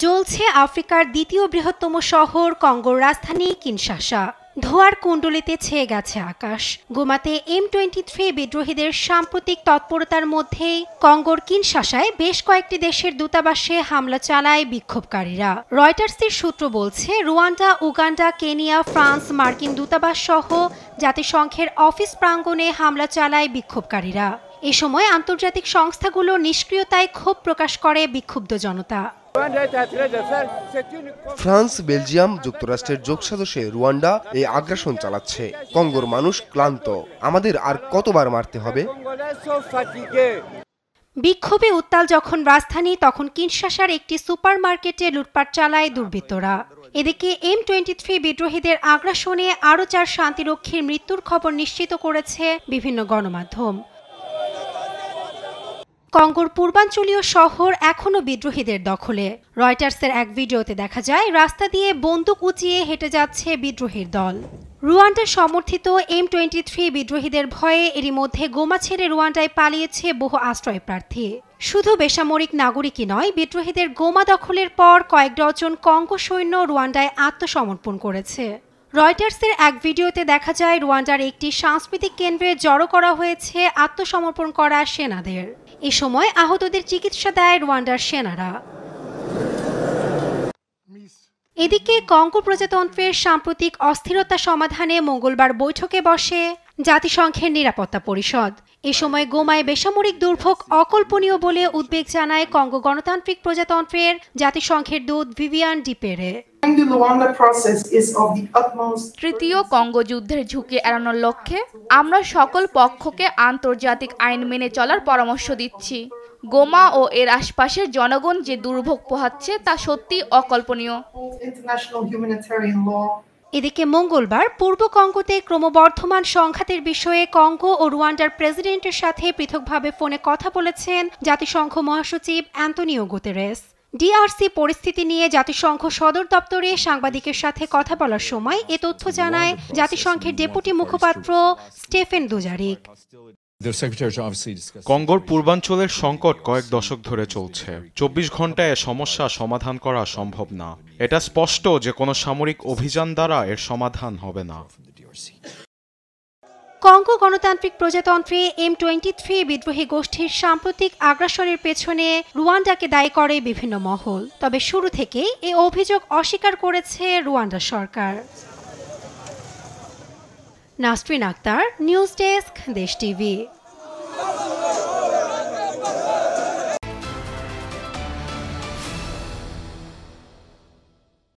জ্বলছে আফ্রিকার দ্বিতীয় বৃহত্তম শহর কঙ্গোর রাজধানী কিনশাসা। ধোঁয়ার কুণ্ডলিতে ছেয়ে গেছে আকাশ। গোমাতে M23 বিদ্রোহীদের সাম্প্রতিক তৎপরতার মধ্যেই কঙ্গোর কিনশাসায় বেশ কয়েকটি দেশের দূতাবাসে হামলা চালায় বিক্ষোভকারীরা। রয়টার্সের সূত্র বলছে, রুয়ান্ডা, উগান্ডা, কেনিয়া, ফ্রান্স, মার্কিন দূতাবাস সহ জাতিসংঘের অফিস প্রাঙ্গণে হামলা চালায় বিক্ষোভকারীরা। এ সময় আন্তর্জাতিক সংস্থাগুলোর নিষ্ক্রিয়তায় ক্ষোভ প্রকাশ করে বিক্ষুব্ধ জনতা। ফ্রান্স, বেলজিয়াম, যুক্তরাষ্ট্রের যোগসাজশে রুয়ান্ডা এই আগ্রাসন চালাচ্ছে। কঙ্গোর মানুষ ক্লান্ত। আমাদের আর কতবার মারতে হবে? বিক্ষোভে উত্তাল যখন রাজধানী, তখন কিনশাসার একটি সুপারমার্কেটে লুটপাট চালায় দুর্বৃত্তরা। এদিকে M23 বিদ্রোহীদের আগ্রাসনে আরও 4 শান্তিরক্ষীর মৃত্যুর খবর নিশ্চিত করেছে বিভিন্ন গণমাধ্যম। কঙ্গোর পূর্বাঞ্চলীয় শহর এখনও বিদ্রোহীদের দখলে। রয়টার্সের এক ভিডিওতে দেখা যায় রাস্তা দিয়ে বন্দুক উঁচিয়ে হেঁটে যাচ্ছে বিদ্রোহীর দল। রুয়ান্ডা সমর্থিত M23 বিদ্রোহীদের ভয়ে এরই মধ্যে গোমা ছেড়ে রুয়ান্ডায় পালিয়েছে বহু আশ্রয় প্রার্থী। শুধু বেসামরিক নাগরিকই নয়, বিদ্রোহীদের গোমা দখলের পর কয়েক ডজন কঙ্গো সৈন্য রুয়ান্ডায় আত্মসমর্পণ করেছে। রয়টার্সের এক ভিডিওতে দেখা যায় রুয়ান্ডার একটি সাংস্কৃতিক কেন্দ্রে জড়ো করা হয়েছে আত্মসমর্পণ করা সেনাদের। এ সময় আহতদের চিকিৎসা দেয় রুয়ান্ডার সেনারা। এদিকে কঙ্গো প্রজাতন্ত্রের সাম্প্রতিক অস্থিরতা সমাধানে মঙ্গলবার বৈঠকে বসে জাতিসংঘের নিরাপত্তা পরিষদ। এ সময় গোমায় বেসামরিক দুর্ভোগ অকল্পনীয় বলে উদ্বেগ জানায় কঙ্গো গণতান্ত্রিক প্রজাতন্ত্রের জাতিসংঘের দূত ভিভিয়ান ডিপেরে। তৃতীয় কঙ্গো যুদ্ধের ঝুঁকি এড়ানোর লক্ষ্যে আমরা সকল পক্ষকে আন্তর্জাতিক আইন মেনে চলার পরামর্শ দিচ্ছি। গোমা ও এর আশপাশের জনগণ যে দুর্ভোগ পোহাচ্ছে তা সত্যি অকল্পনীয়। এদিকে মঙ্গলবার পূর্ব কঙ্গোতে ক্রমবর্ধমান সংঘাতের বিষয়ে কঙ্গো ও রুয়ান্ডার প্রেসিডেন্টের সাথে পৃথকভাবে ফোনে কথা বলেছেন জাতিসংঘ মহাসচিব অ্যান্তোনিও গুতেরেস। ডিআরসি পরিস্থিতি নিয়ে জাতিসংঘ সদর দপ্তরে সাংবাদিকের সাথে কথা বলার সময় এ তথ্য জানায় জাতিসংঘের ডেপুটি মুখপাত্র স্টেফেন দুজারিক। কঙ্গোর পূর্বাঞ্চলের সংকট কয়েক দশক ধরে চলছে। 24 ঘন্টায় সমস্যা সমাধান করা সম্ভব না। এটা স্পষ্ট যে কোনো সামরিক অভিযান দ্বারা এর সমাধান হবে না। কঙ্গো গণতান্ত্রিক প্রজাতন্ত্রে M23 বিদ্রোহী গোষ্ঠীর সাম্প্রতিক আগ্রাসনের পেছনে রুয়ান্ডাকে দায়ী করে বিভিন্ন মহল। তবে শুরু থেকেই এ অভিযোগ অস্বীকার করেছে রুয়ান্ডা সরকার। নাসরিন আক্তার, নিউজ ডেস্ক, দেশ টিভি।